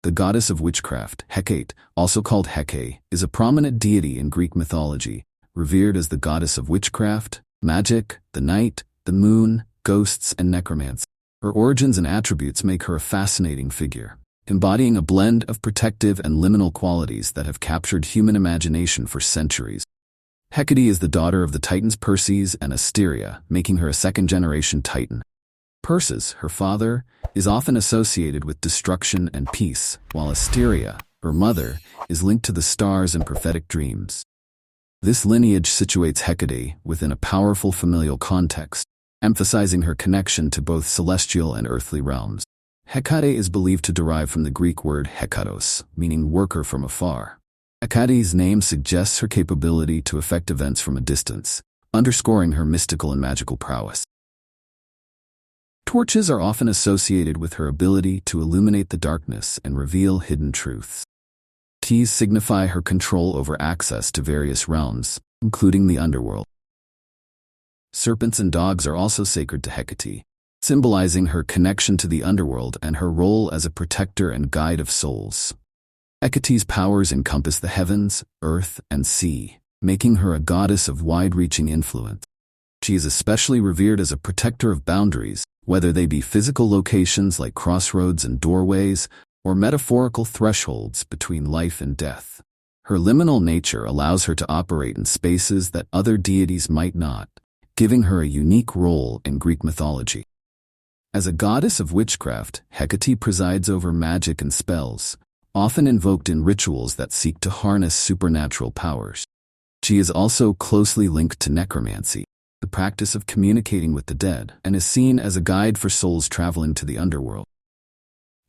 The goddess of witchcraft, Hecate, also called Hecate, is a prominent deity in Greek mythology, revered as the goddess of witchcraft, magic, the night, the moon, ghosts, and necromancy. Her origins and attributes make her a fascinating figure, embodying a blend of protective and liminal qualities that have captured human imagination for centuries. Hecate is the daughter of the titans Perses and Asteria, making her a second-generation titan. Perses, her father, is often associated with destruction and peace, while Asteria, her mother, is linked to the stars and prophetic dreams. This lineage situates Hecate within a powerful familial context, emphasizing her connection to both celestial and earthly realms. Hecate is believed to derive from the Greek word hekatos, meaning worker from afar. Hecate's name suggests her capability to affect events from a distance, underscoring her mystical and magical prowess. Torches are often associated with her ability to illuminate the darkness and reveal hidden truths. Teas signify her control over access to various realms, including the underworld. Serpents and dogs are also sacred to Hecate, symbolizing her connection to the underworld and her role as a protector and guide of souls. Hecate's powers encompass the heavens, earth, and sea, making her a goddess of wide-reaching influence. She is especially revered as a protector of boundaries, whether they be physical locations like crossroads and doorways, or metaphorical thresholds between life and death. Her liminal nature allows her to operate in spaces that other deities might not, giving her a unique role in Greek mythology. As a goddess of witchcraft, Hecate presides over magic and spells, often invoked in rituals that seek to harness supernatural powers. She is also closely linked to necromancy, the practice of communicating with the dead, and is seen as a guide for souls traveling to the underworld.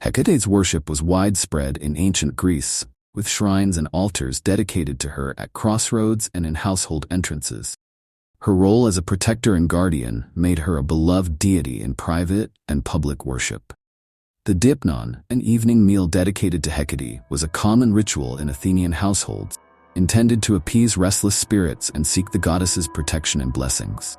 Hecate's worship was widespread in ancient Greece, with shrines and altars dedicated to her at crossroads and in household entrances. Her role as a protector and guardian made her a beloved deity in private and public worship. The dipnon, an evening meal dedicated to Hecate, was a common ritual in Athenian households, intended to appease restless spirits and seek the goddess's protection and blessings.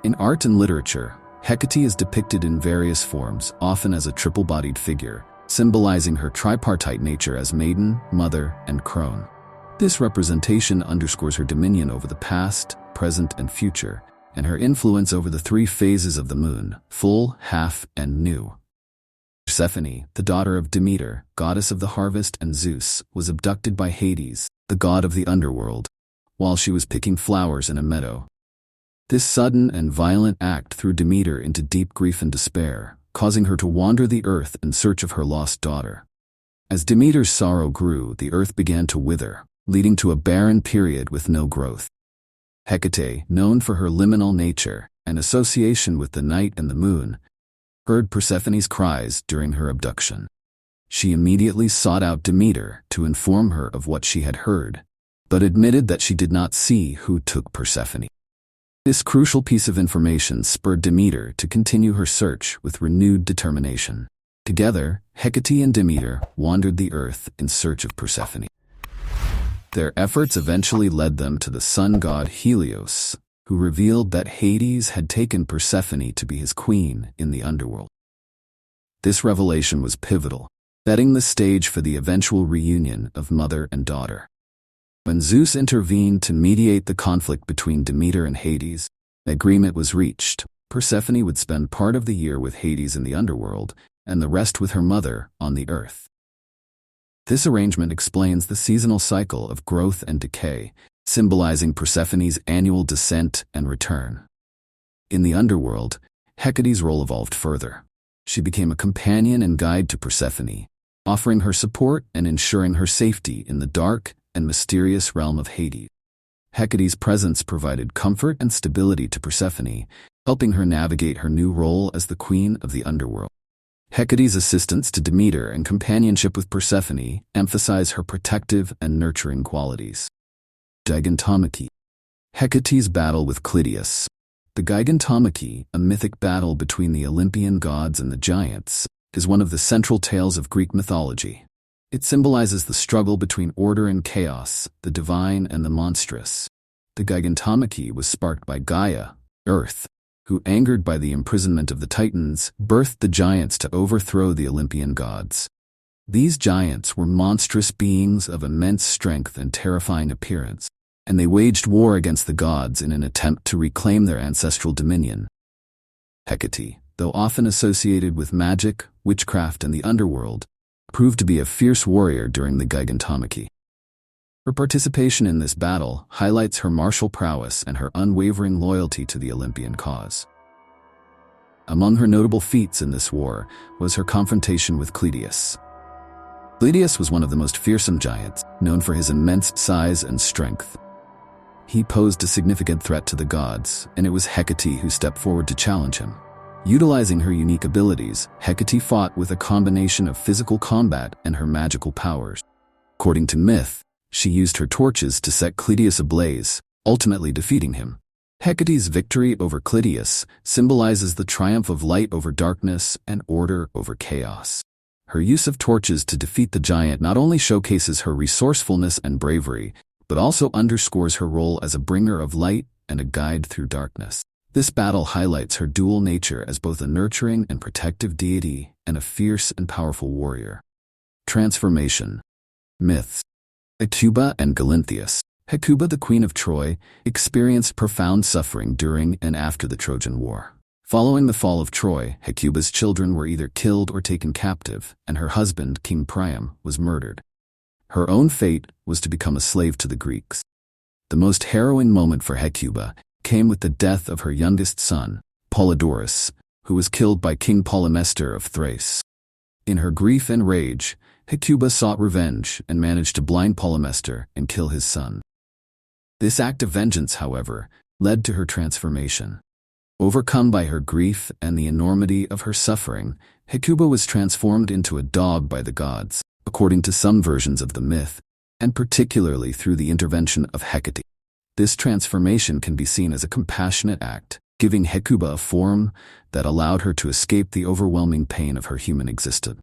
In art and literature, Hecate is depicted in various forms, often as a triple-bodied figure, symbolizing her tripartite nature as maiden, mother, and crone. This representation underscores her dominion over the past, present, and future, and her influence over the three phases of the moon: full, half, and new. Persephone, the daughter of Demeter, goddess of the harvest, and Zeus, was abducted by Hades, the god of the underworld, while she was picking flowers in a meadow. This sudden and violent act threw Demeter into deep grief and despair, causing her to wander the earth in search of her lost daughter. As Demeter's sorrow grew, the earth began to wither, leading to a barren period with no growth. Hecate, known for her liminal nature and association with the night and the moon, heard Persephone's cries during her abduction. She immediately sought out Demeter to inform her of what she had heard, but admitted that she did not see who took Persephone. This crucial piece of information spurred Demeter to continue her search with renewed determination. Together, Hecate and Demeter wandered the earth in search of Persephone. Their efforts eventually led them to the sun god Helios, who revealed that Hades had taken Persephone to be his queen in the underworld. This revelation was pivotal, setting the stage for the eventual reunion of mother and daughter. When Zeus intervened to mediate the conflict between Demeter and Hades, an agreement was reached. Persephone would spend part of the year with Hades in the underworld, and the rest with her mother on the earth. This arrangement explains the seasonal cycle of growth and decay, symbolizing Persephone's annual descent and return. In the underworld, Hecate's role evolved further. She became a companion and guide to Persephone, offering her support and ensuring her safety in the dark and mysterious realm of Hades. Hecate's presence provided comfort and stability to Persephone, helping her navigate her new role as the queen of the underworld. Hecate's assistance to Demeter and companionship with Persephone emphasize her protective and nurturing qualities. Gigantomachy. Hecate's battle with Clytius. The Gigantomachy, a mythic battle between the Olympian gods and the giants, is one of the central tales of Greek mythology. It symbolizes the struggle between order and chaos, the divine and the monstrous. The Gigantomachy was sparked by Gaia, Earth, who, angered by the imprisonment of the Titans, birthed the giants to overthrow the Olympian gods. These giants were monstrous beings of immense strength and terrifying appearance, and they waged war against the gods in an attempt to reclaim their ancestral dominion. Hecate, though often associated with magic, witchcraft, and the underworld, proved to be a fierce warrior during the Gigantomachy. Her participation in this battle highlights her martial prowess and her unwavering loyalty to the Olympian cause. Among her notable feats in this war was her confrontation with Cleidius. Cleidius was one of the most fearsome giants, known for his immense size and strength. He posed a significant threat to the gods, and it was Hecate who stepped forward to challenge him. Utilizing her unique abilities, Hecate fought with a combination of physical combat and her magical powers. According to myth, she used her torches to set Cleidius ablaze, ultimately defeating him. Hecate's victory over Cleidius symbolizes the triumph of light over darkness and order over chaos. Her use of torches to defeat the giant not only showcases her resourcefulness and bravery, but also underscores her role as a bringer of light and a guide through darkness. This battle highlights her dual nature as both a nurturing and protective deity and a fierce and powerful warrior. Transformation. Myths. Hecuba and Galinthias. Hecuba, the queen of Troy, experienced profound suffering during and after the Trojan War. Following the fall of Troy, Hecuba's children were either killed or taken captive, and her husband, King Priam, was murdered. Her own fate was to become a slave to the Greeks. The most harrowing moment for Hecuba came with the death of her youngest son, Polydorus, who was killed by King Polymestor of Thrace. In her grief and rage, Hecuba sought revenge and managed to blind Polymestor and kill his son. This act of vengeance, however, led to her transformation. Overcome by her grief and the enormity of her suffering, Hecuba was transformed into a dog by the gods, according to some versions of the myth, and particularly through the intervention of Hecate. This transformation can be seen as a compassionate act, giving Hecuba a form that allowed her to escape the overwhelming pain of her human existence.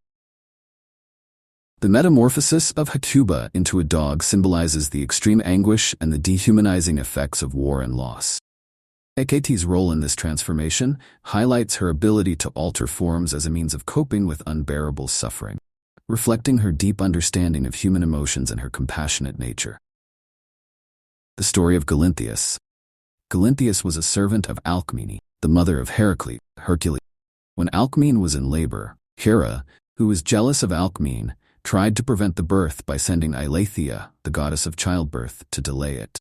The metamorphosis of Hecuba into a dog symbolizes the extreme anguish and the dehumanizing effects of war and loss. Hecate's role in this transformation highlights her ability to alter forms as a means of coping with unbearable suffering, reflecting her deep understanding of human emotions and her compassionate nature. The story of Galinthias. Galinthias was a servant of Alcmene, the mother of Hercules. When Alcmene was in labor, Hera, who was jealous of Alcmene, tried to prevent the birth by sending Eileithyia, the goddess of childbirth, to delay it.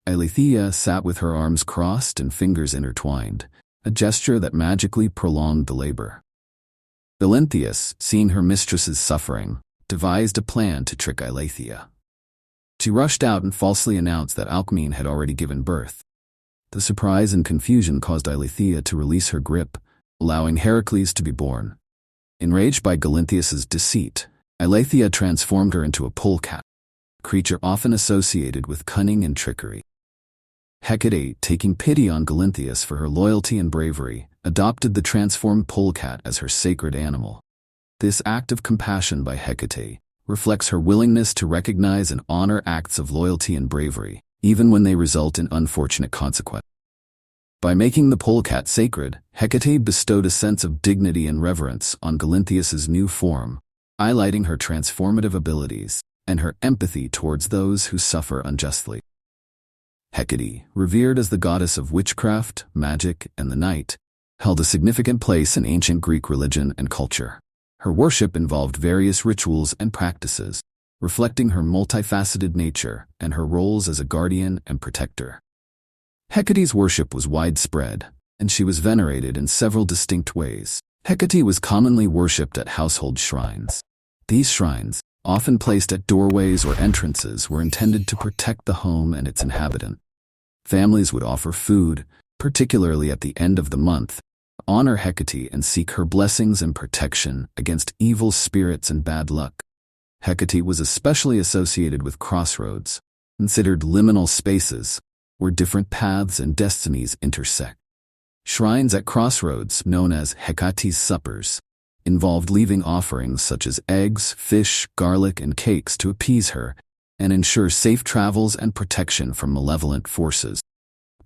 Eileithyia sat with her arms crossed and fingers intertwined, a gesture that magically prolonged the labor. Galinthias, seeing her mistress's suffering, devised a plan to trick Eileithyia. She rushed out and falsely announced that Alcmene had already given birth. The surprise and confusion caused Eileithyia to release her grip, allowing Heracles to be born. Enraged by Galinthias's deceit, Eileithyia transformed her into a polecat, a creature often associated with cunning and trickery. Hecate, taking pity on Galinthias for her loyalty and bravery, adopted the transformed polecat as her sacred animal. This act of compassion by Hecate reflects her willingness to recognize and honor acts of loyalty and bravery, even when they result in unfortunate consequences. By making the polecat sacred, Hecate bestowed a sense of dignity and reverence on Galinthias's new form, highlighting her transformative abilities and her empathy towards those who suffer unjustly. Hecate, revered as the goddess of witchcraft, magic, and the night, held a significant place in ancient Greek religion and culture. Her worship involved various rituals and practices, reflecting her multifaceted nature and her roles as a guardian and protector. Hecate's worship was widespread, and she was venerated in several distinct ways. Hecate was commonly worshipped at household shrines. These shrines, often placed at doorways or entrances, were intended to protect the home and its inhabitant. Families would offer food, particularly at the end of the month, honor Hecate and seek her blessings and protection against evil spirits and bad luck. Hecate was especially associated with crossroads, considered liminal spaces, where different paths and destinies intersect. Shrines at crossroads, known as Hecate's suppers, involved leaving offerings such as eggs, fish, garlic, and cakes to appease her and ensure safe travels and protection from malevolent forces.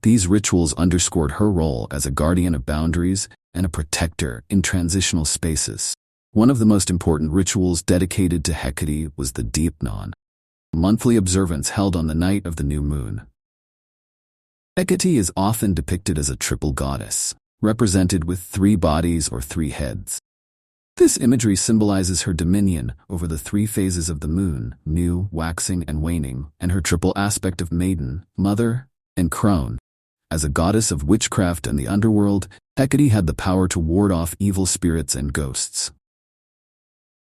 These rituals underscored her role as a guardian of boundaries and a protector in transitional spaces. One of the most important rituals dedicated to Hecate was the Deepnon, a monthly observance held on the night of the new moon. Hecate is often depicted as a triple goddess, represented with 3 bodies or 3 heads. This imagery symbolizes her dominion over the 3 phases of the moon, new, waxing, and waning, and her triple aspect of maiden, mother, and crone. As a goddess of witchcraft and the underworld, Hecate had the power to ward off evil spirits and ghosts.